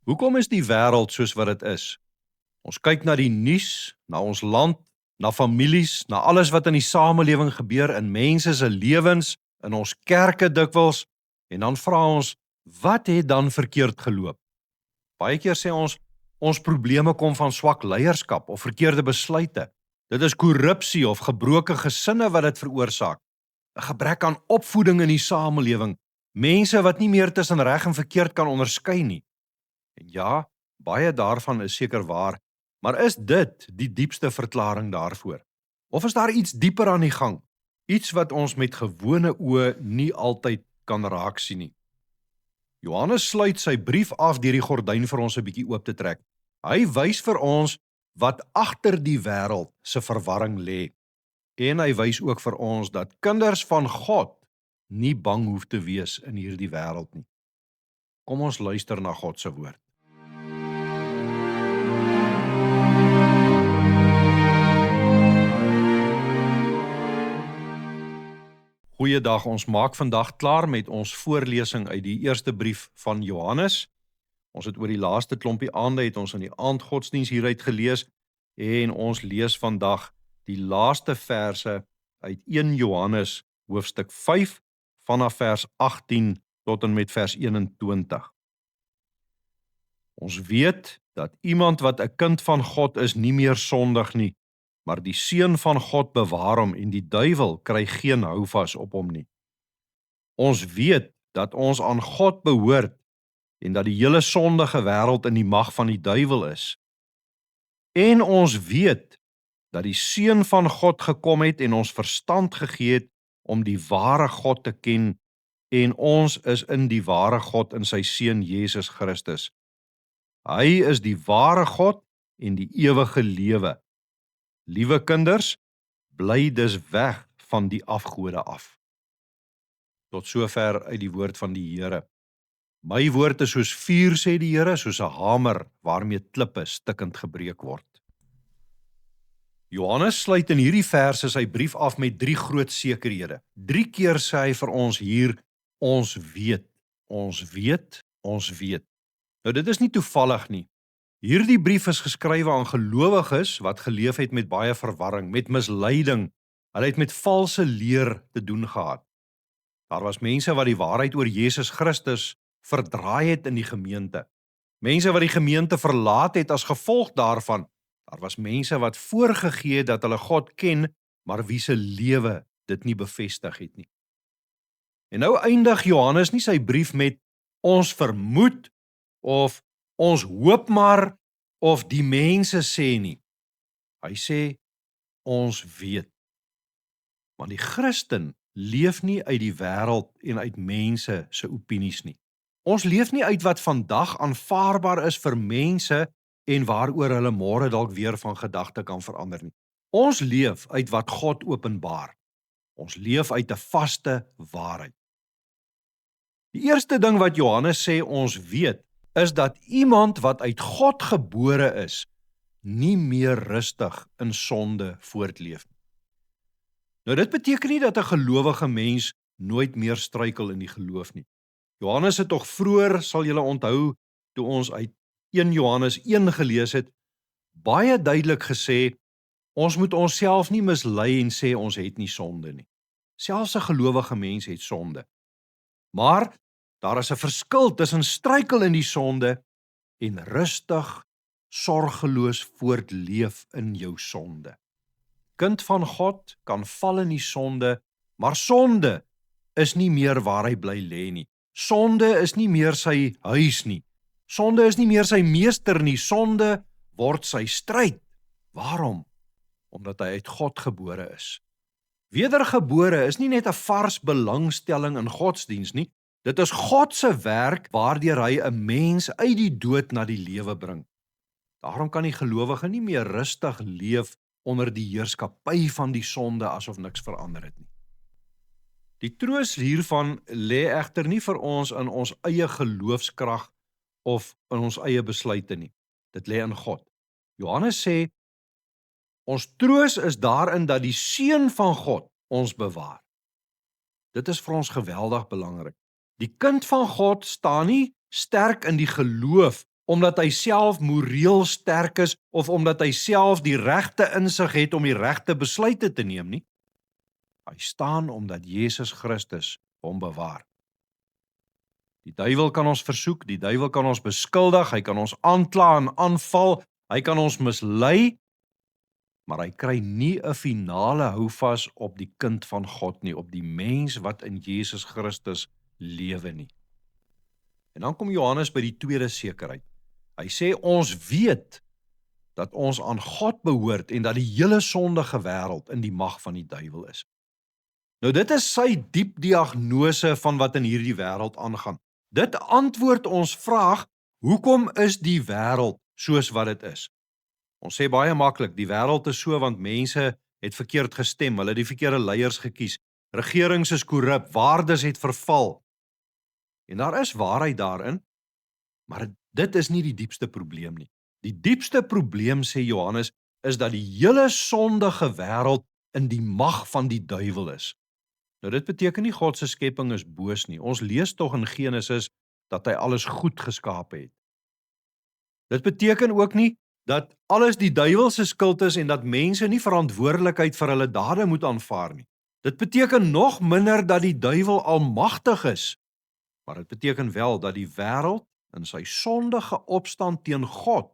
Hoekom is die wêreld soos wat dit is? Ons kyk na die nuus, na ons land, na families, na alles wat in die samelewing gebeur in mense se lewens, in ons kerke dikwels, en dan vra ons, wat het dan verkeerd geloop? Baie keer sê ons probleme kom van swak leierskap of verkeerde besluite. Dit is korrupsie of gebroke gesinne wat dit veroorsaak. 'n Gebrek aan opvoeding in die samelewing, mense wat nie meer tussen reg en verkeerd kan onderskei nie. En ja, baie daarvan is seker waar, maar is dit die diepste verklaring daarvoor? Of is daar iets dieper aan die gang? Iets wat ons met gewone oë nie altyd kan raak sien nie. Johannes sluit sy brief af deur die gordyn vir ons 'n bietjie oop te trek. Hy wys vir ons wat agter die wêreld se verwarring lê. En hy wys ook vir ons dat kinders van God nie bang hoef te wees in hierdie wêreld nie. Kom ons luister na God se woord. Goeiedag, ons maak vandag klaar met ons voorlesing uit die eerste brief van Johannes. Ons het oor die laaste klompie aande het ons in die aandgodsdiens hieruit gelees en ons lees vandag die laaste verse uit 1 Johannes hoofstuk 5 vanaf vers 18 tot en met vers 21. Ons weet dat iemand wat 'n kind van God is nie meer sondig nie, maar die seun van God bewaar hom en die duiwel kry geen houvas op hom nie. Ons weet dat ons aan God behoort en dat die hele sondige wêreld in die mag van die duiwel is. En ons weet dat die seun van God gekom het en ons verstand gegee het om die ware God te ken en ons is in die ware God in sy seun Jesus Christus. Hy is die ware God en die ewige lewe. Liewe kinders, bly dus weg van die afgode af. Tot sover uit die woord van die Here. My woord is soos vuur, sê die Here, soos 'n hamer waarmee klippe stikkend gebreek word. Johannes sluit in hierdie verse sy brief af met 3 groot sekerhede. 3 keer sê hy vir ons hier, ons weet, ons weet, ons weet. Nou dit is nie toevallig nie. Hierdie brief is geskrywe aan gelowiges wat geleef het met baie verwarring, met misleiding. Hulle het met valse leer te doen gehad. Daar was mense wat die waarheid oor Jesus Christus verdraai het in die gemeente. Mense wat die gemeente verlaat het as gevolg daarvan. Daar was mense wat voorgegee het dat hulle God ken, maar wie se lewe dit nie bevestig het nie. En nou eindig Johannes nie sy brief met ons vermoed of ons hoop maar of die mense sê nie. Hy sê ons weet. Want die Christen leef nie uit die wêreld en uit mense se opinies nie. Ons leef nie uit wat vandag aanvaarbaar is vir mense en waaroor hulle môre dalk weer van gedagte kan verander nie. Ons leef uit wat God openbaar. Ons leef uit 'n vaste waarheid. Die eerste ding wat Johannes sê ons weet, is dat iemand wat uit God gebore is, nie meer rustig in sonde voortleef nie. Nou dit beteken nie dat 'n gelowige mens nooit meer struikel in die geloof nie. Johannes het tog vroeër, sal julle onthou, toe ons uit 1 Johannes 1 gelees het, baie duidelik gesê, ons moet onsself nie mislei en sê ons het nie sonde nie. Selfs 'n gelowige mens het sonde. Maar daar is 'n verskil tussen struikel in die sonde en rustig, sorgeloos voortleef in jou sonde. Kind van God kan val in die sonde, maar sonde is nie meer waar hy bly lê nie. Sonde is nie meer sy huis nie. Sonde is nie meer sy meester nie. Sonde word sy stryd. Waarom? Omdat hy uit God gebore is. Wedergebore is nie net 'n vars belangstelling in godsdiens nie. Dit is God se werk waardeur hy 'n mens uit die dood na die lewe bring. Daarom kan die gelowige nie meer rustig leef onder die heerskappy van die sonde asof niks verander het nie. Die troos hiervan lê egter nie vir ons in ons eie geloofskrag of in ons eie besluite nie. Dit lê in God. Johannes sê, ons troos is daarin dat die Seun van God ons bewaar. Dit is vir ons geweldig belangrik. Die kind van God staan nie sterk in die geloof omdat hy self moreel sterk is, of omdat hy self die regte insig het om die regte besluite te neem nie. Hy staan omdat Jesus Christus hom bewaar. Die duiwel kan ons versoek, die duiwel kan ons beskuldig, hy kan ons aankla en aanval, hy kan ons mislei, maar hy kry nie 'n finale houvas op die kind van God nie, op die mens wat in Jesus Christus lewe nie. En dan kom Johannes by die tweede sekerheid. Hy sê ons weet dat ons aan God behoort en dat die hele sondige wêreld in die mag van die duiwel is. Nou dit is sy diep diagnose van wat in hierdie wêreld aangaan. Dit antwoord ons vraag, hoekom is die wêreld soos wat dit is? Ons sê baie maklik, die wêreld is so want mense het verkeerd gestem, hulle het die verkeerde leiers gekies, regerings is korrup, waardes het verval. En daar is waarheid daarin, maar dit is nie die diepste probleem nie. Die diepste probleem, sê Johannes, is dat die hele sondige wêreld in die mag van die duiwel is. Nou dit beteken nie God se skepping is boos nie. Ons lees tog in Genesis dat hy alles goed geskape het. Dit beteken ook nie dat alles die duiwel se skuld is en dat mense nie verantwoordelikheid vir hulle dade moet aanvaar nie. Dit beteken nog minder dat die duiwel almagtig is, maar dit beteken wel dat die wêreld in sy sondige opstand teen God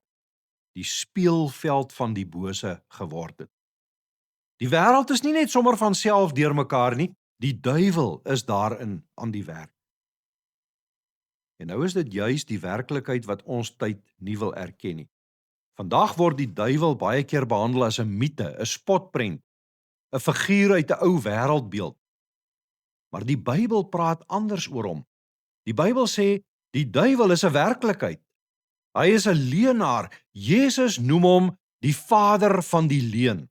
die speelveld van die bose geword het. Die wêreld is nie net sommer van self deurmekaar nie, die duiwel is daarin aan die werk. En nou is dit juis die werklikheid wat ons tyd nie wil erken nie. Vandag word die duiwel baie keer behandel as 'n mite, 'n spotprent, 'n figuur uit 'n ou wêreldbeeld. Maar die Bybel praat anders oor hom. Die Bybel sê, die duiwel is 'n werklikheid. Hy is 'n leienaar. Jesus noem hom die vader van die leuen.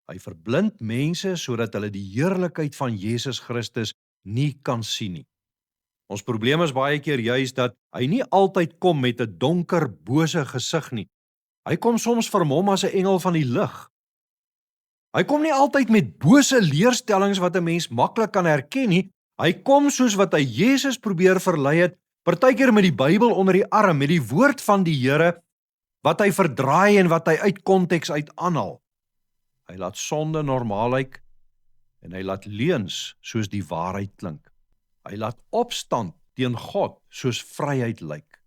Hy verblind mense sodat hulle die heerlikheid van Jesus Christus nie kan sien nie. Ons probleem is baie keer juis dat hy nie altyd kom met 'n donker, bose gesig nie. Hy kom soms vermom as 'n engel van die lig. Hy kom nie altyd met bose leerstellings wat 'n mens maklik kan herken nie. Hy kom soos wat hy Jesus probeer verlei het, partykeer met die Bybel onder die arm, met die woord van die Here, wat hy verdraai en wat hy uit konteks uit aanhaal. Hy laat sonde normaal lyk en hy laat leuns soos die waarheid klink. Hy laat opstand teen God soos vryheid lyk.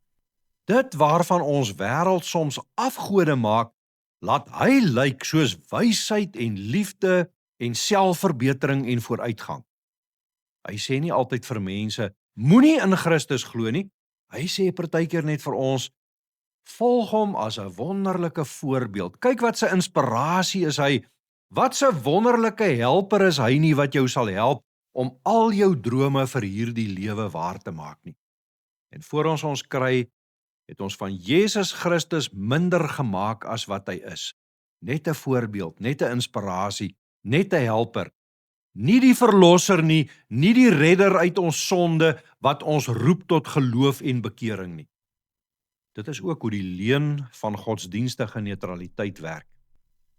Dit waarvan ons wêreld soms afgode maak, laat hy lyk soos wysheid en liefde en selfverbetering en vooruitgang. Hy sê nie altyd vir mense, moenie in Christus glo nie. Hy sê partykeer net vir ons, volg hom as 'n wonderlike voorbeeld. Kyk wat sy inspirasie is hy. Wat 'n wonderlike helper is hy nie wat jou sal help om al jou drome vir hierdie lewe waar te maak nie. En voor ons kry, het ons van Jesus Christus minder gemaak as wat hy is. Net 'n voorbeeld, net 'n inspirasie, net 'n helper. Nie die verlosser nie, nie die redder uit ons sonde wat ons roep tot geloof en bekering nie. Dit is ook hoe die leuen van godsdienstige neutraliteit werk.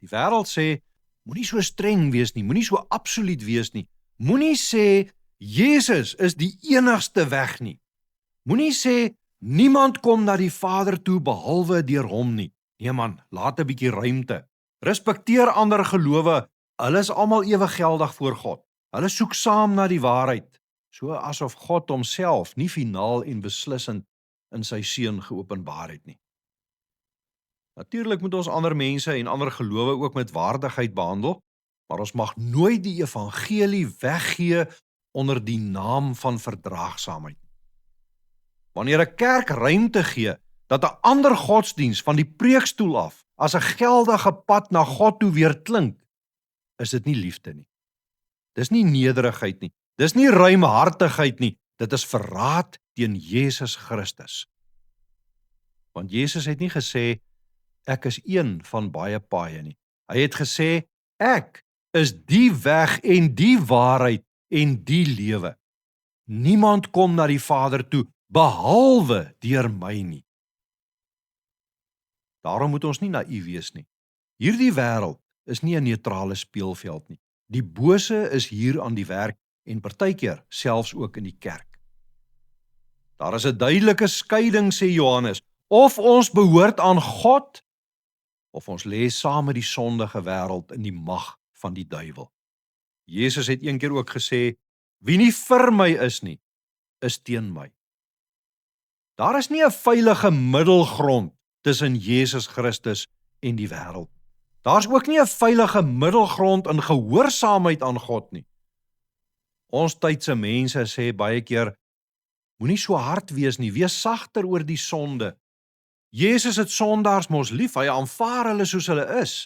Die wêreld sê, moenie so streng wees nie, moenie so absoluut wees nie. Moenie sê, Jesus is die enigste weg nie. Moenie sê, niemand kom na die Vader toe behalwe deur hom nie. Nee man, laat 'n bietjie ruimte. Respekteer ander gelowe, hulle is almal ewig geldig voor God. Hulle soek saam na die waarheid, so asof God homself nie finaal en beslissend in sy seun geopenbaar het nie. Natuurlik moet ons ander mense en ander gelowe ook met waardigheid behandel, maar ons mag nooit die evangelie weggee onder die naam van verdraagsaamheid. Wanneer 'n kerk ruimte gee dat 'n ander godsdiens van die preekstoel af as 'n geldige pad na God toe weer klink, is dit nie liefde nie. Dis nie nederigheid nie. Dis nie ruimhartigheid nie. Dit is verraad teen Jesus Christus. Want Jesus het nie gesê, ek is een van baie paaie nie. Hy het gesê, ek is die weg en die waarheid en die lewe. Niemand kom na die Vader toe, behalwe deur my nie. Daarom moet ons nie naïef wees nie. Hierdie wêreld is nie 'n neutrale speelveld nie. Die bose is hier aan die werk en partykeer selfs ook in die kerk. Daar is 'n duidelike skeiding, sê Johannes. Of ons behoort aan God, of ons lê saam met die sondige wêreld in die mag van die duiwel. Jesus het een keer ook gesê, wie nie vir my is nie, is teen my. Daar is nie 'n veilige middelgrond tussen Jesus Christus en die wêreld. Daar's ook nie 'n veilige middelgrond in gehoorsaamheid aan God nie. Ons tydse mense sê baie keer, moenie so hard wees nie, wees sagter oor die sonde. Jesus het sondaars mos lief, hy aanvaar hulle soos hulle is.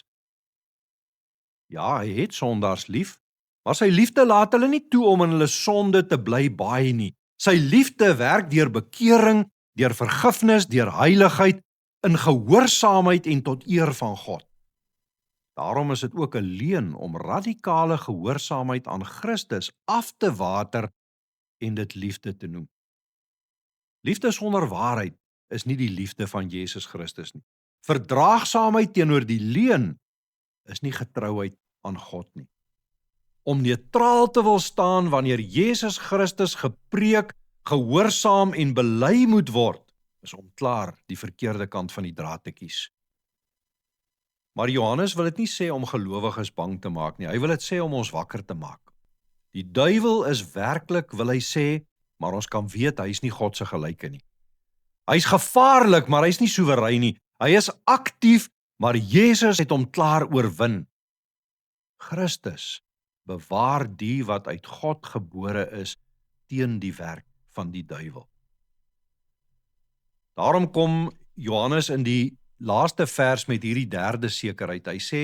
Ja, hy het sondaars lief, maar sy liefde laat hulle nie toe om in hulle sonde te bly baie nie. Sy liefde werk deur bekering, deur vergifnis, deur heiligheid, in gehoorsaamheid en tot eer van God. Daarom is dit ook 'n leuen om radikale gehoorsaamheid aan Christus af te water en dit liefde te noem. Liefde sonder waarheid is nie die liefde van Jesus Christus nie. Verdraagsaamheid teenoor die leuen is nie getrouheid aan God nie. Om neutraal te wil staan wanneer Jesus Christus gepreek, gehoorsaam en bely moet word, is om klaar die verkeerde kant van die draad te kies. Maar Johannes wil dit nie sê om gelowiges bang te maak nie, hy wil dit sê om ons wakker te maak. Die duiwel is werklik, wil hy sê, maar ons kan weet hy is nie God se gelyke nie. Hy is gevaarlik, maar hy is nie soewerein nie. Hy is aktief, maar Jesus het hom klaar oorwin. Christus bewaar die wat uit God gebore is teen die werk van die duiwel. Daarom kom Johannes in die laaste vers met hierdie derde sekerheid. Hy sê,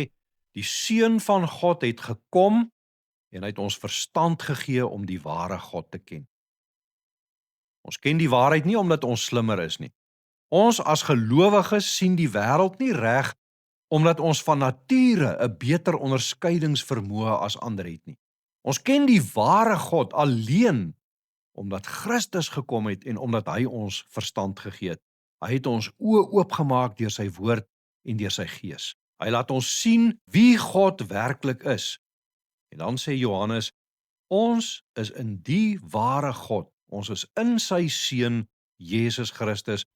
die Seun van God het gekom en hy het ons verstand gegee om die ware God te ken. Ons ken die waarheid nie omdat ons slimmer is nie. Ons as gelowiges sien die wêreld nie reg omdat ons van nature 'n beter onderskeidingsvermoë as ander het nie. Ons ken die ware God alleen omdat Christus gekom het en omdat hy ons verstand gegee het. Hy het ons oë oopgemaak deur sy woord en deur sy gees. Hy laat ons sien wie God werklik is. En dan sê Johannes, ons is in die ware God. Ons is in sy Seun, Jesus Christus.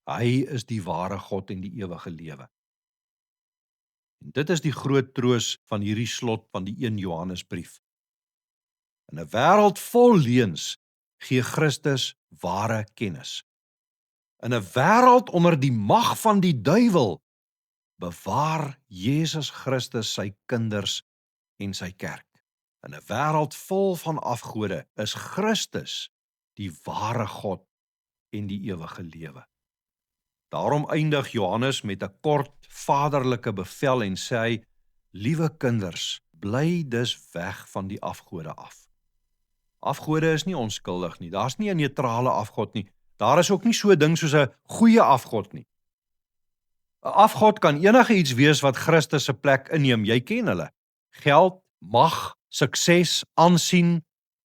Hy is die ware God en die ewige lewe. En dit is die groot troos van hierdie slot van die 1 Johannesbrief. In 'n wêreld vol leuns gee Christus ware kennis. In 'n wêreld onder die mag van die duiwel bewaar Jesus Christus sy kinders en sy kerk. In 'n wêreld vol van afgode is Christus die ware God en die ewige lewe. Daarom eindig Johannes met 'n kort vaderlike bevel en sê hy, liewe kinders, bly dus weg van die afgode af. Afgode is nie onskuldig nie, daar's nie 'n neutrale afgod nie, daar is ook nie so 'n ding soos 'n goeie afgod nie. 'n Afgod kan enige iets wees wat Christus se plek inneem, jy ken hulle. Geld, mag, sukses, aansien,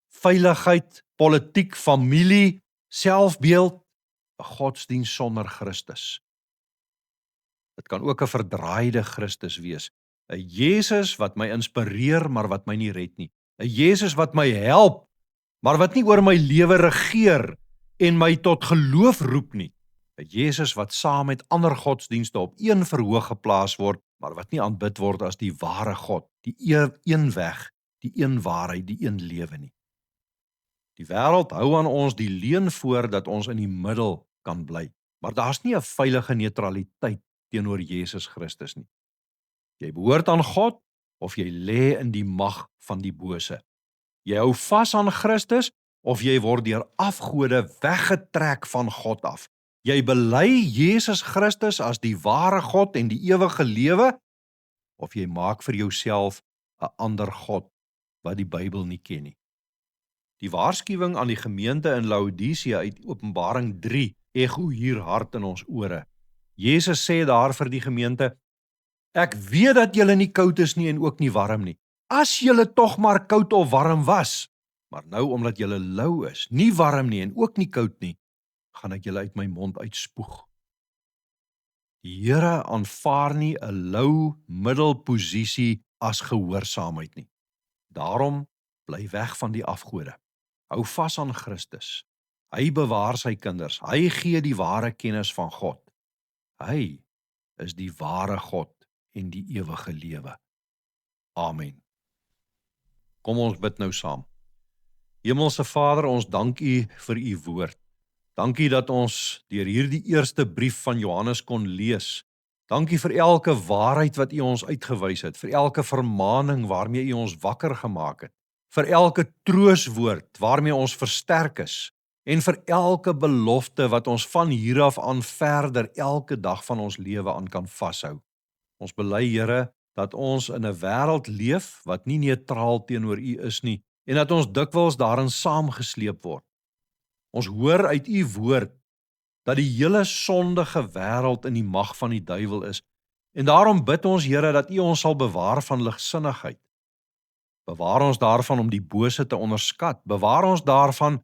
veiligheid, politiek, familie, selfbeeld, 'n godsdiens sonder Christus. Dit kan ook 'n verdraaide Christus wees, 'n Jesus wat my inspireer, maar wat my nie red nie, 'n Jesus wat my help, maar wat nie oor my lewe regeer en my tot geloof roep nie, 'n Jesus wat saam met ander godsdienste op een verhoog geplaas word, maar wat nie aanbid word as die ware God, die een weg, die een waarheid, die een lewe nie. Die wêreld hou aan ons die leuen voor dat ons in die middel kan bly, maar daar's nie 'n veilige neutraliteit teenoor Jesus Christus nie. Jy behoort aan God of jy lê in die mag van die bose. Jy hou vas aan Christus of jy word deur afgode weggetrek van God af. Jy bely Jesus Christus as die ware God en die ewige lewe of jy maak vir jouself 'n ander God wat die Bybel nie ken nie. Die waarskuwing aan die gemeente in Laodicea uit Openbaring 3 ego hier hard in ons ore. Jesus sê daar vir die gemeente, ek weet dat julle nie koud is nie en ook nie warm nie. As julle tog maar koud of warm was, maar nou omdat julle lou is, nie warm nie en ook nie koud nie, gaan ek julle uit my mond uitspoeg. Die Here aanvaar nie 'n lou middelposisie as gehoorsaamheid nie. Daarom bly weg van die afgode. Hou vas aan Christus. Hy bewaar sy kinders. Hy gee die ware kennis van God. Hy is die ware God en die ewige lewe. Amen. Kom ons bid nou saam. Hemelse Vader, ons dank U vir U woord. Dankie dat ons deur hierdie eerste brief van Johannes kon lees. Dankie vir elke waarheid wat U ons uitgewys het, vir elke vermaaning waarmee U ons wakker gemaak het, vir elke trooswoord waarmee ons versterk is, en vir elke belofte wat ons van hier af aan verder elke dag van ons lewe aan kan vashou. Ons bely, Here, dat ons in 'n wêreld leef wat nie neutraal teenoor U is nie, en dat ons dikwels daarin saamgesleep word. Ons hoor uit U woord dat die hele sondige wêreld in die mag van die duiwel is, en daarom bid ons, Here, dat U ons sal bewaar van ligsinnigheid. Bewaar ons daarvan om die bose te onderskat. Bewaar ons daarvan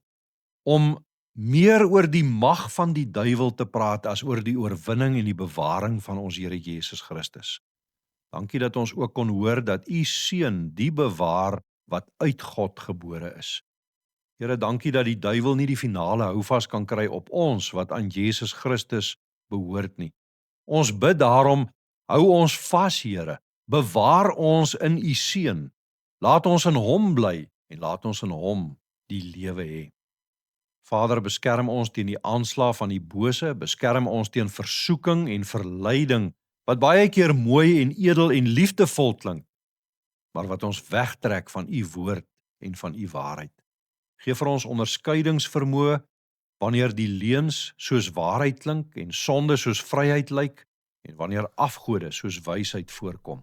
om meer oor die mag van die duiwel te praat as oor die oorwinning en die bewaring van ons Here Jesus Christus. Dankie dat ons ook kon hoor dat U seun die bewaar wat uit God gebore is. Here, dankie dat die duiwel nie die finale houvas kan kry op ons wat aan Jesus Christus behoort nie. Ons bid daarom, hou ons vas, Here, bewaar ons in U seun. Laat ons in Hom bly en laat ons in Hom die lewe hê. Vader, beskerm ons teen die aanslag van die bose, beskerm ons teen versoeking en verleiding, wat baie keer mooi en edel en liefdevol klink, maar wat ons wegtrek van U woord en van U waarheid. Geef vir ons onderskeidingsvermoë wanneer die leuns soos waarheid klink en sonde soos vryheid lyk en wanneer afgode soos wysheid voorkom.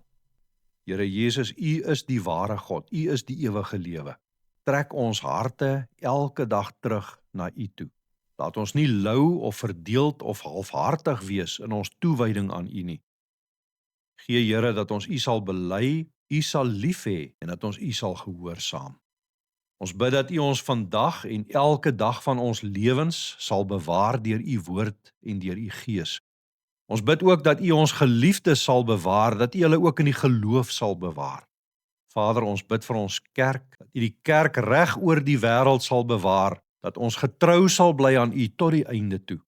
Here Jesus, U is die ware God, U is die ewige lewe. Trek ons harte elke dag terug na U toe. Laat ons nie lou of verdeeld of halfhartig wees in ons toewyding aan U nie. Gee Here dat ons U sal bely, U sal lief hê en dat ons U sal gehoorsaam. Ons bid dat U ons vandag en elke dag van ons lewens sal bewaar deur U woord en deur U Gees. Ons bid ook dat U ons geliefdes sal bewaar, dat U hulle ook in die geloof sal bewaar. Vader, ons bid vir ons kerk, dat U die kerk reg oor die wêreld sal bewaar, dat ons getrou sal bly aan U tot die einde toe.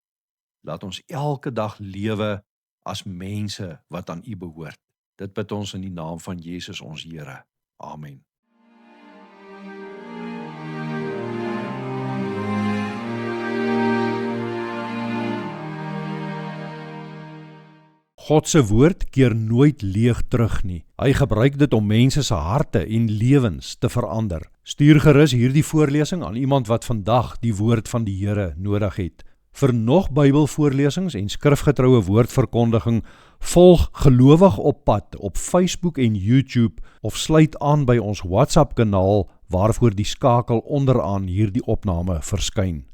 Laat ons elke dag lewe as mense wat aan U behoort. Dit bid ons in die naam van Jesus ons Here. Amen. God se woord keer nooit leeg terug nie. Hy gebruik dit om mense se harte en lewens te verander. Stuur gerus hierdie voorlesing aan iemand wat vandag die woord van die Here nodig het. Vir nog Bybelvoorlesings en skrifgetroue woordverkondiging, volg Gelowig op Pad op Facebook en YouTube of sluit aan by ons WhatsApp kanaal waarvoor die skakel onderaan hierdie opname verskyn.